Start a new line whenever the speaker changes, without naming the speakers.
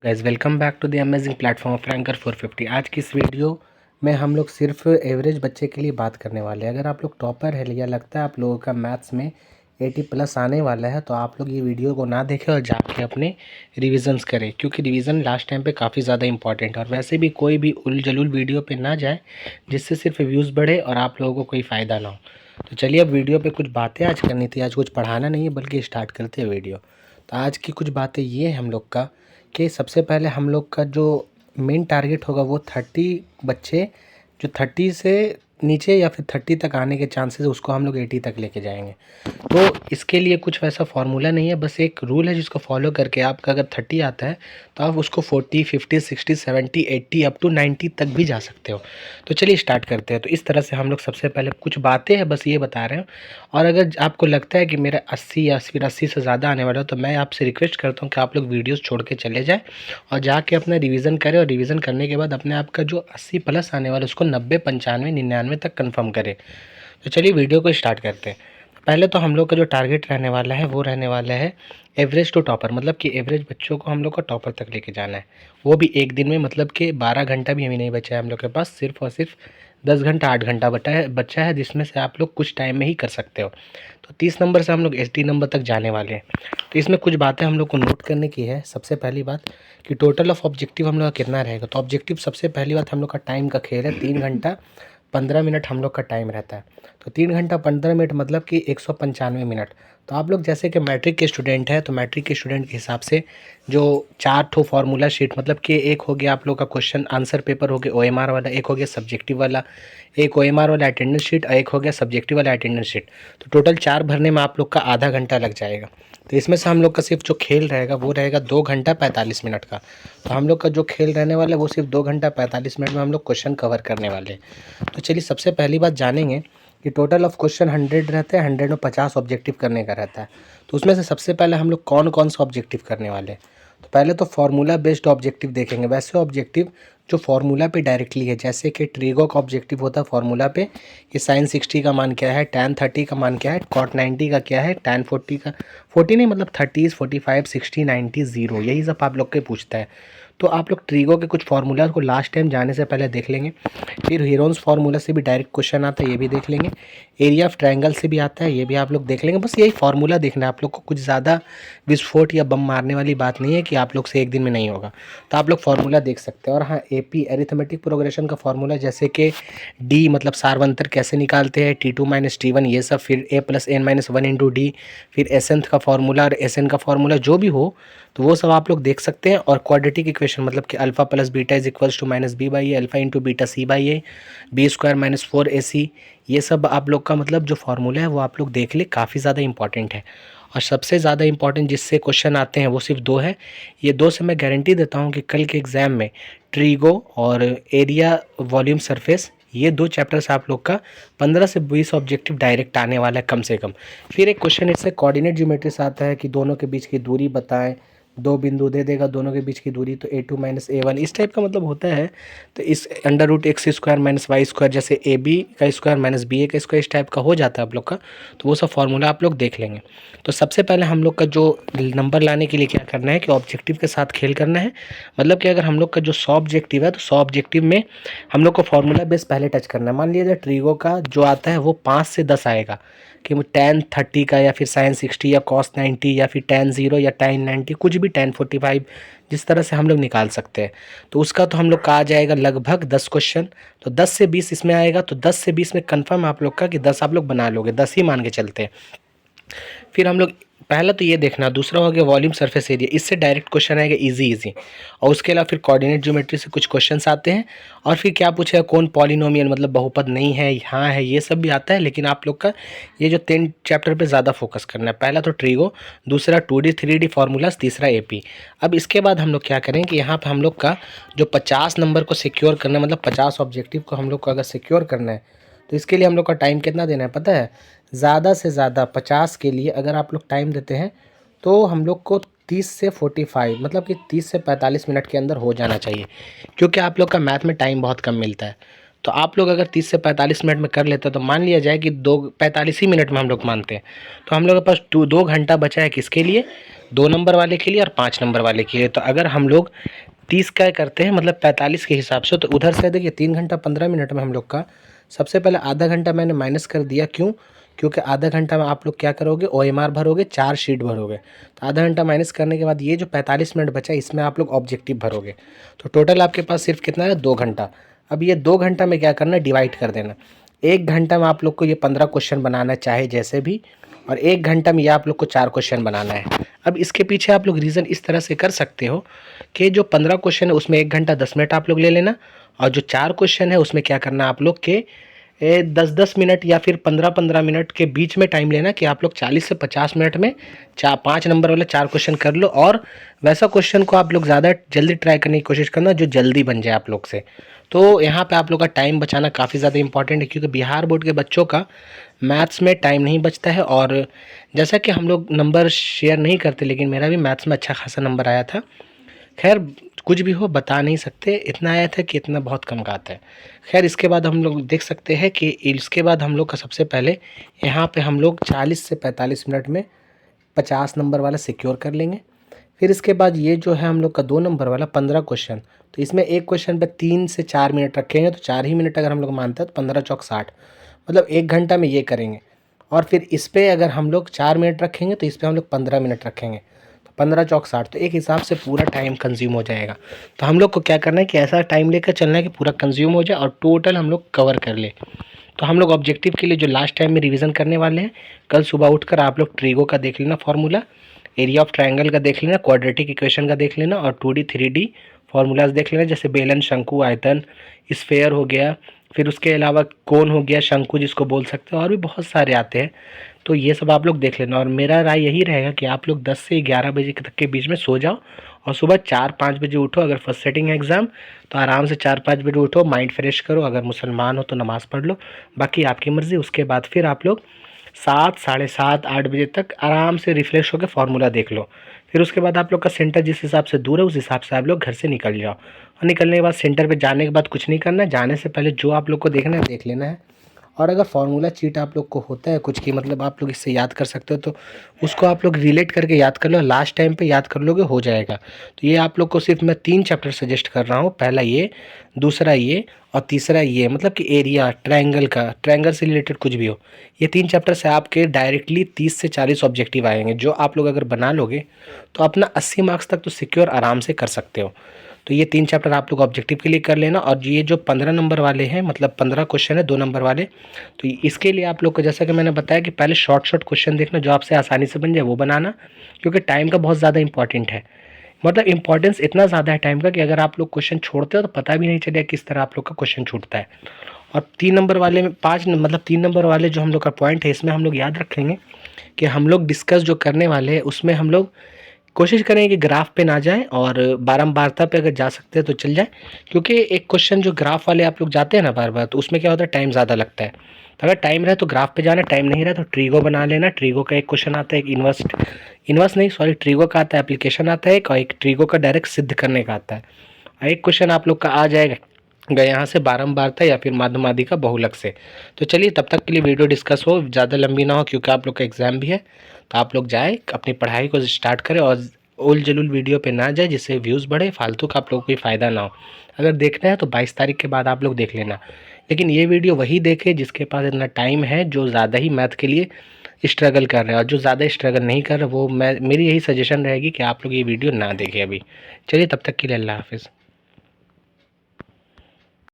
Guys welcome back to the amazing platform of Ranker 450। आज की इस वीडियो में हम लोग सिर्फ एवरेज बच्चे के लिए बात करने वाले हैं। अगर आप लोग टॉपर है या लगता है आप लोगों का मैथ्स में 80 प्लस आने वाला है तो आप लोग ये वीडियो को ना देखें और जाके अपने रिविजन्स करें, क्योंकि रिवीजन लास्ट टाइम पे काफ़ी ज़्यादा इंपॉर्टेंट है। और वैसे भी कोई भी उल जलूल वीडियो पे ना जाए जिससे सिर्फ व्यूज़ बढ़े और आप लोगों को कोई फ़ायदा ना हो। तो चलिए अब वीडियो पे कुछ बातें आज करनी थी। आज कुछ पढ़ाना नहीं है बल्कि स्टार्ट करते हैं वीडियो। तो आज की कुछ बातें ये हैं हम लोग का कि सबसे पहले हम लोग का जो मेन टारगेट होगा वो 30 बच्चे जो 30 से नीचे या फिर 30 तक आने के चांसेस है उसको हम लोग 80 तक लेके जाएंगे। तो इसके लिए कुछ वैसा फार्मूला नहीं है, बस एक रूल है जिसको फॉलो करके आपका अगर 30 आता है तो आप उसको 40, 50, 60, 70, 80 अप टू 90 तक भी जा सकते हो। तो चलिए स्टार्ट करते हैं। तो इस तरह से हम लोग सबसे पहले कुछ बातें हैं बस ये बता रहे हैं। और अगर आपको लगता है कि मेरा 80 या फिर 80 से ज़्यादा आने वाला है तो मैं आपसे रिक्वेस्ट करता हूँ कि आप लोग वीडियोज़ छोड़ के चले जाएँ और जाके अपना रिवीजन करें। और रिवीजन करने के बाद अपने आप का जो 80 प्लस आने वाला है उसको 90, 95, 99 तक कंफर्म करें। तो चलिए वीडियो को स्टार्ट करते हैं। पहले तो हम लोग का जो टारगेट रहने वाला है वो रहने वाला है एवरेज टू टॉपर, मतलब कि एवरेज बच्चों को हम लोग को टॉपर तक लेके जाना है, वो भी एक दिन में। मतलब कि 12 घंटा भी हमें नहीं बचा है हम लोग के पास, सिर्फ और सिर्फ 10 घंटा 8 घंटा बचा है जिसमें से आप लोग कुछ टाइम में ही कर सकते हो। तो 30 नंबर से हम लोग 80 नंबर तक जाने वाले हैं। तो इसमें कुछ बातें हम लोग को नोट करने की है। सबसे पहली बात कि टोटल ऑफ ऑब्जेक्टिव हम लोग का कितना रहेगा। तो ऑब्जेक्टिव सबसे पहली बात हम लोग का टाइम का खेल है। 3 घंटा 15 मिनट हम लोग का टाइम रहता है। तो 3 घंटा 15 मिनट मतलब कि 195 मिनट। तो आप लोग जैसे कि मैट्रिक के स्टूडेंट हैं तो मैट्रिक के स्टूडेंट के हिसाब से जो 4 ठो फार्मूला शीट, मतलब कि एक हो गया आप लोग का क्वेश्चन आंसर पेपर हो गया ओएमआर वाला, एक हो गया सब्जेक्टिव वाला, एक ओएमआर वाला अटेंडेंस शीट और एक हो गया सब्जेक्टिव वाला अटेंडेंस शीट। तो टोटल 4 भरने में आप लोग का आधा घंटा लग जाएगा। तो इसमें से हम लोग का सिर्फ जो खेल रहेगा वो रहेगा 2 घंटा 45 मिनट का। तो हम लोग का जो खेल रहने वाला है वो सिर्फ 2 घंटा 45 मिनट में हम लोग क्वेश्चन कवर करने वाले हैं। तो चलिए सबसे पहली बात जानेंगे कि टोटल ऑफ क्वेश्चन 100 रहते हैं, 100 में 50 ऑब्जेक्टिव करने का रहता है। तो उसमें से सबसे पहले हम लोग कौन कौन सा ऑब्जेक्टिव करने वाले हैं। तो पहले तो फार्मूला बेस्ड ऑब्जेक्टिव देखेंगे। वैसे ऑब्जेक्टिव जो फार्मूला पे डायरेक्टली है, जैसे कि ट्रिगो का ऑब्जेक्टिव होता है फार्मूला पे कि साइन 60 का मान क्या है, tan 30 का मान क्या है, कॉट 90 का क्या है, tan 40 का 40 नहीं मतलब 30, 45, 60, 90, 0, यही सब आप लोग के पूछता है। तो आप लोग ट्रिगो के कुछ फार्मूला को लास्ट टाइम जाने से पहले देख लेंगे। फिर हीरोन्स फार्मूला से भी डायरेक्ट क्वेश्चन आता है, ये भी देख लेंगे। एरिया ऑफ ट्रायंगल से भी आता है, ये भी आप लोग देख लेंगे। बस यही फार्मूला देखना है आप लोग को, कुछ ज़्यादा विस्फोट या बम मारने वाली बात नहीं है कि आप लोग से एक दिन में नहीं होगा। तो आप लोग फार्मूला देख सकते हैं। और हाँ, एपी एरिथमेटिक प्रोग्रेशन का फार्मूला, जैसे कि डी मतलब सारवंतर कैसे निकालते हैं, T2 माइनस T1 ये सब, फिर a plus n minus 1 into d, फिर एसेंथ का फार्मूला और एस एन का फार्मूला जो भी हो तो वो सब आप लोग देख सकते हैं। और क्वाड्रेटिक इक्वेशन मतलब कि alpha plus beta is equals to minus B by A, alpha into beta C by A, B square minus 4ac, ये सब आप लोग का मतलब जो फार्मूला है वो आप लोग देख ले, काफ़ी ज़्यादा इंपॉर्टेंट है। और सबसे ज़्यादा इंपॉर्टेंट जिससे क्वेश्चन आते हैं वो सिर्फ दो है। ये दो से मैं गारंटी देता हूँ कि कल के एग्ज़ाम में ट्रीगो और एरिया वॉल्यूम सरफेस, ये दो चैप्टर्स आप लोग का 15 से 20 ऑब्जेक्टिव डायरेक्ट आने वाला है कम से कम। फिर एक क्वेश्चन इससे कोऑर्डिनेट ज्योमेट्री से आता है कि दोनों के बीच की दूरी बताएं, दो बिंदु दे देगा दोनों के बीच की दूरी, तो a2 माइनस a1 इस टाइप का मतलब होता है। तो इस under root X square minus Y square, जैसे ए बी का स्क्वायर माइनस बी ए का स्क्वायर, इस टाइप का हो जाता है आप लोग का। तो वो सब फार्मूला आप लोग देख लेंगे। तो सबसे पहले हम लोग का जो नंबर लाने के लिए क्या करना है कि ऑब्जेक्टिव के साथ खेल करना है। मतलब कि अगर हम लोग का जो 100 ऑब्जेक्टिव है तो 100 ऑब्जेक्टिव में हम लोग को फार्मूला बेस पहले टच करना है। मान लीजिए ट्रीगो का जो आता है वो 5 से 10 आएगा कि tan 30 का या फिर sin 60 या cos 90 या फिर tan 0 या tan 90, कुछ भी tan 45, जिस तरह से हम लोग निकाल सकते हैं। तो उसका तो हम लोग का आ जाएगा लगभग 10 क्वेश्चन। तो 10 से 20 इसमें आएगा। तो 10 से 20 में कन्फर्म आप लोग का कि 10 आप लोग बना लोगे, 10 ही मान के चलते हैं। फिर हम लोग पहला तो ये देखना, दूसरा हो गया वॉल्यूम सरफेस एरिया, इससे डायरेक्ट क्वेश्चन आएगा इजी इजी। और उसके अलावा फिर कोऑर्डिनेट ज्योमेट्री से कुछ क्वेश्चंस आते हैं। और फिर क्या पूछेगा, कौन पॉलिनोमियल मतलब बहुपद नहीं है, हाँ है, ये सब भी आता है। लेकिन आप लोग का ये जो 3 चैप्टर पे ज़्यादा फोकस करना है। पहला तो ट्रीगो, दूसरा 2D 3D फार्मूलाज, तीसरा एपी। अब इसके बाद हम लोग क्या करें कि यहाँ पर हम लोग का जो 50 नंबर को सिक्योर करना है, मतलब 50 ऑब्जेक्टिव को हम लोग को अगर सिक्योर करना है तो इसके लिए हम लोग का टाइम कितना देना है पता है। ज़्यादा से ज़्यादा 50 के लिए अगर आप लोग टाइम देते हैं तो हम लोग को 30 से 45 मतलब कि 30 से 45 मिनट के अंदर हो जाना चाहिए, क्योंकि आप लोग का मैथ में टाइम बहुत कम मिलता है। तो आप लोग अगर 30 से 45 मिनट में कर लेते हैं तो मान लिया जाए कि 45 ही मिनट में हम लोग मानते हैं, तो हम लोग के पास 2 घंटा बचा है किसके लिए, 2 नंबर वाले के लिए और 5 नंबर वाले के लिए। तो अगर हम लोग 30 का करते हैं मतलब 45 के हिसाब से, तो उधर से देखिए 3 घंटा 15 मिनट में हम लोग का सबसे पहले आधा घंटा मैंने माइनस कर दिया। क्यों? क्योंकि आधा घंटा में आप लोग क्या करोगे, OMR भरोगे, 4 शीट भरोगे। तो आधा घंटा माइनस करने के बाद ये जो 45 मिनट बचा इसमें आप लोग ऑब्जेक्टिव भरोगे। तो टोटल आपके पास सिर्फ कितना है, 2 घंटा। अब ये 2 घंटा में क्या करना है, डिवाइड कर देना। 1 घंटा में आप लोग को ये 15 क्वेश्चन बनाना है चाहे जैसे भी, और 1 घंटा में ये आप लोग को 4 क्वेश्चन बनाना है। अब इसके पीछे आप लोग रीज़न इस तरह से कर सकते हो कि जो 15 क्वेश्चन है उसमें 1 घंटा 10 मिनट आप लोग ले लेना, और जो 4 क्वेश्चन है उसमें क्या करना आप लोग के 10-10 मिनट या फिर 15-15 मिनट के बीच में टाइम लेना कि आप लोग 40 से 50 मिनट में 5 नंबर वाले 4 क्वेश्चन कर लो। और वैसा क्वेश्चन को आप लोग ज़्यादा जल्दी ट्राई करने की कोशिश करना जो जल्दी बन जाए आप लोग से। तो यहाँ पे आप लोग का टाइम बचाना काफ़ी ज़्यादा इंपॉर्टेंट है, क्योंकि बिहार बोर्ड के बच्चों का मैथ्स में टाइम नहीं बचता है। और जैसा कि हम लोग नंबर शेयर नहीं करते, लेकिन मेरा भी मैथ्स में अच्छा खासा नंबर आया था। खैर कुछ भी हो बता नहीं सकते, इतना आया था कि इतना बहुत कम का आता है। खैर इसके बाद हम लोग देख सकते हैं कि इसके बाद हम लोग का सबसे पहले यहाँ पे हम लोग 40 से 45 मिनट में 50 नंबर वाला सिक्योर कर लेंगे। फिर इसके बाद ये जो है हम लोग का 2 नंबर वाला 15 क्वेश्चन, तो इसमें एक क्वेश्चन पे 3 से 4 मिनट रखेंगे, तो 4 ही मिनट अगर हम लोग मानते हैं तो 15 चौक 60, मतलब 1 घंटा में ये करेंगे। और फिर इस पर अगर हम लोग 4 मिनट रखेंगे तो इस पर हम लोग 15 मिनट रखेंगे, तो 15 चौक 60, तो एक हिसाब से पूरा टाइम कंज्यूम हो जाएगा। तो हम लोग को क्या करना है कि ऐसा टाइम लेकर चलना है कि पूरा कंज्यूम हो जाए और टोटल हम लोग कवर कर ले। तो हम लोग ऑब्जेक्टिव के लिए जो लास्ट टाइम में रिवीजन करने वाले हैं, कल सुबह उठकर आप लोग ट्रिगो का देख लेना फार्मूला, एरिया ऑफ ट्रायंगल का देख लेना, क्वाड्रेटिक इक्वेशन का देख लेना, और 2D 3D फार्मूलाज देख लेना, जैसे बेलन, शंकु, आयतन, स्फेयर हो गया, फिर उसके अलावा कोन हो गया, शंकु जिसको बोल सकते हैं, और भी बहुत सारे आते हैं। तो ये सब आप लोग देख लेना। और मेरा राय यही रहेगा कि आप लोग 10 से 11 बजे तक के बीच में सो जाओ और सुबह 4-5 बजे उठो। अगर फर्स्ट सेटिंग है एग्ज़ाम तो आराम से 4-5 बजे उठो, माइंड फ्रेश करो। अगर मुसलमान हो तो नमाज़ पढ़ लो, बाकी आपकी मर्ज़ी। उसके बाद फिर आप लोग 7, साढ़े 7, 8 बजे तक आराम से रिफ्रेश होकर फार्मूला देख लो। फिर उसके बाद आप लोग का सेंटर जिस हिसाब से दूर है उस हिसाब से आप लोग घर से निकल जाओ। और निकलने के बाद सेंटर पे जाने के बाद कुछ नहीं करना है, जाने से पहले जो आप लोग को देखना है देख लेना है। और अगर फार्मूला चीट आप लोग को होता है कुछ की, मतलब आप लोग इससे याद कर सकते हो, तो उसको आप लोग रिलेट करके याद कर लो, लास्ट टाइम पे याद कर लोगे, हो जाएगा। तो ये आप लोग को सिर्फ मैं 3 चैप्टर सजेस्ट कर रहा हूँ, पहला ये, दूसरा ये, और तीसरा ये, मतलब कि एरिया ट्रायंगल का, ट्रायंगल से रिलेटेड कुछ भी हो। ये 3 चैप्टर से आपके डायरेक्टली 30 से 40 ऑब्जेक्टिव आएंगे, जो आप लोग अगर बना लोगे तो अपना 80 मार्क्स तक तो सिक्योर आराम से कर सकते हो। तो ये 3 चैप्टर आप लोग ऑब्जेक्टिव के लिए कर लेना। और ये जो 15 नंबर वाले हैं, मतलब 15 क्वेश्चन है 2 नंबर वाले, तो इसके लिए आप लोग को जैसा कि मैंने बताया कि पहले शॉर्ट शॉर्ट क्वेश्चन देखना जो आपसे आसानी से बन जाए वो बनाना, क्योंकि टाइम का बहुत ज़्यादा इंपॉर्टेंट है। मतलब इंपॉर्टेंस इतना ज़्यादा है टाइम का कि अगर आप लोग क्वेश्चन छोड़ते हो तो पता भी नहीं चलेगा किस तरह आप लोग का क्वेश्चन छूटता है। और 3 नंबर वाले में 5 मतलब 3 नंबर वाले जो हम लोग का पॉइंट है, इसमें हम लोग याद रखेंगे कि हम लोग डिस्कस जो करने वाले हैं उसमें हम लोग कोशिश करें कि ग्राफ पे ना जाएं, और बारंबारता पे अगर जा सकते हैं तो चल जाए। क्योंकि एक क्वेश्चन जो ग्राफ वाले आप लोग जाते हैं ना बार बार, तो उसमें क्या होता है, टाइम ज़्यादा लगता है। तो अगर टाइम रहे तो ग्राफ पे जाना, टाइम नहीं रहा तो ट्रीगो बना लेना। ट्रीगो का एक क्वेश्चन आता है, एक इन्वर्स नहीं सॉरी ट्रीगो का आता है, एप्लीकेशन आता है एक, और एक ट्रीगो का डायरेक्ट सिद्ध करने का आता है। और एक क्वेश्चन आप लोग का आ जाएगा यहाँ से बारंबारता या फिर माध्यमादिका बहुलक से। तो चलिए तब तक के लिए वीडियो डिस्कस हो, ज़्यादा लंबी ना हो, क्योंकि आप लोग का एग्ज़ाम भी है। तो आप लोग जाए अपनी पढ़ाई को स्टार्ट करें और उल जलूल वीडियो पे ना जाए, जिससे व्यूज़ बढ़े, फालतू का आप लोग को कोई फ़ायदा ना हो। अगर देखना है तो 22 तारीख के बाद आप लोग देख लेना, लेकिन ये वीडियो वही देखे जिसके पास इतना टाइम है, जो ज़्यादा ही मैथ के लिए स्ट्रगल कर रहे हैं। और जो ज़्यादा स्ट्रगल नहीं कर रहे वो, मैं मेरी यही सजेशन रहेगी कि आप लोग ये वीडियो ना देखें अभी। चलिए तब तक के लिए अल्लाह हाफ़िज़।